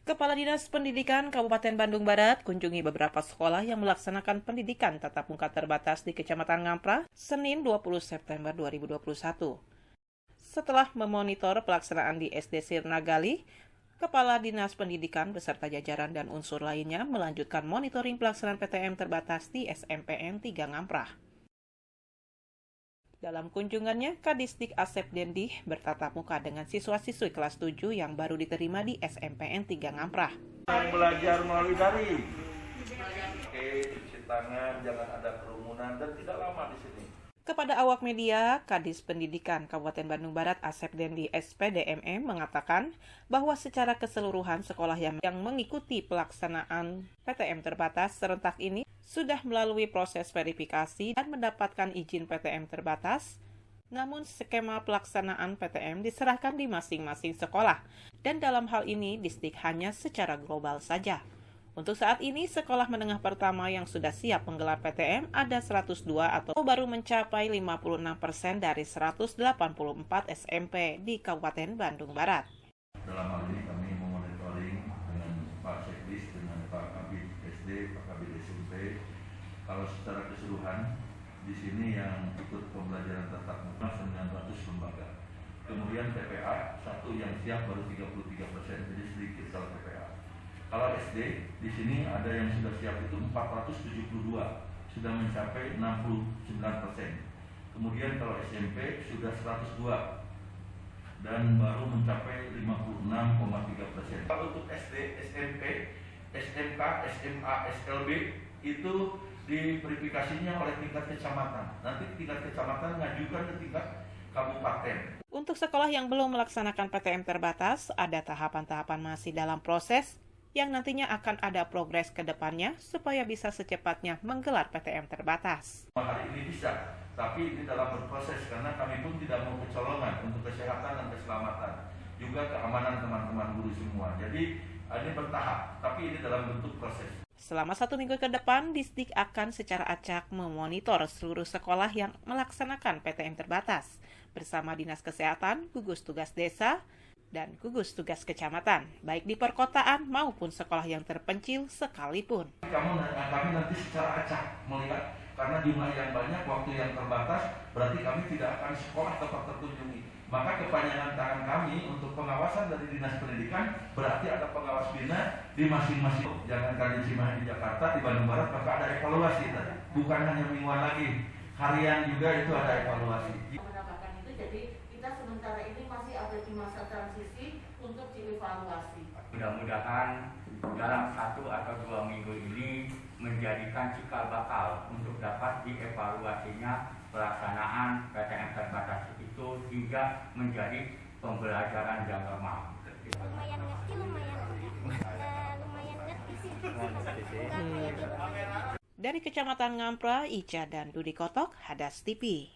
Kepala Dinas Pendidikan Kabupaten Bandung Barat kunjungi beberapa sekolah yang melaksanakan pendidikan tatap muka terbatas di Kecamatan Ngamprah, Senin 20 September 2021. Setelah memonitor pelaksanaan di SD Sirna Gali, Kepala Dinas Pendidikan beserta jajaran dan unsur lainnya melanjutkan monitoring pelaksanaan PTM terbatas di SMPN 3 Ngamprah. Dalam kunjungannya, Kadisdik Asep Dendi bertatap muka dengan siswa-siswi kelas 7 yang baru diterima di SMPN 3 Ngamprah. Belajar melalui daring. Cuci tangan, jangan ada kerumunan dan tidak lama di sini. Kepada awak media, Kadis Pendidikan Kabupaten Bandung Barat Asep Dendi SPDMM mengatakan bahwa secara keseluruhan sekolah yang mengikuti pelaksanaan PTM terbatas serentak ini sudah melalui proses verifikasi dan mendapatkan izin PTM terbatas. Namun skema pelaksanaan PTM diserahkan di masing-masing sekolah dan dalam hal ini Disdik hanya secara global saja. Untuk saat ini, sekolah menengah pertama yang sudah siap menggelar PTM ada 102 atau baru mencapai 56% dari 184 SMP di Kabupaten Bandung Barat. Dalam hal ini kami memonitoring dengan Pak Sekdis, dengan Pak Kabid SD, Pak Kabid SMP. Kalau secara keseluruhan, di sini yang ikut pembelajaran tatap muka 900 lembaga. Kemudian TPA, satu yang siap baru 33%, jadi sedikit kalau TPA. Kalau SD, di sini ada yang sudah siap itu 472, sudah mencapai 69%. Kemudian kalau SMP sudah 102 dan baru mencapai 56,3%. Kalau untuk SD, SMP, SMK, SMA, SLB itu diverifikasinya oleh tingkat kecamatan. Nanti tingkat kecamatan mengajukan ke tingkat kabupaten. Untuk sekolah yang belum melaksanakan PTM terbatas, ada tahapan-tahapan masih dalam proses yang nantinya akan ada progres ke depannya supaya bisa secepatnya menggelar PTM terbatas. Hari ini bisa, tapi ini dalam berproses karena kami pun tidak mau kecolongan untuk kesehatan dan keselamatan, juga keamanan teman-teman guru semua. Jadi ini bertahap, tapi ini dalam bentuk proses. Selama 1 minggu ke depan, Disdik akan secara acak memonitor seluruh sekolah yang melaksanakan PTM terbatas bersama Dinas Kesehatan, gugus tugas desa, dan gugus tugas kecamatan, baik di perkotaan maupun sekolah yang terpencil sekalipun. Kami nanti secara acak melihat, karena jumlah yang banyak, waktu yang terbatas, berarti kami tidak akan sekolah tempat terkunjungi. Maka kepanjangan tangan kami untuk pengawasan dari Dinas Pendidikan berarti ada pengawas bina di masing-masing. Jangan kalian Cimahi di Jakarta, di Bandung Barat, maka ada evaluasi tadi. Bukan hanya mingguan lagi, harian juga itu ada evaluasi. Menambahkan itu, jadi kita sementara ini masih ada di masa transisi untuk dievaluasi. Mudah-mudahan dalam 1 atau 2 minggu ini menjadikan cikal bakal untuk dapat dievaluasinya pelaksanaan PTM terbatas itu hingga menjadi pembelajaran yang normal. Lumayan ngerti, lumayan ngerti sih. Dari Kecamatan Ngamprah, Ica dan Dudi Kotok, Hadas TV.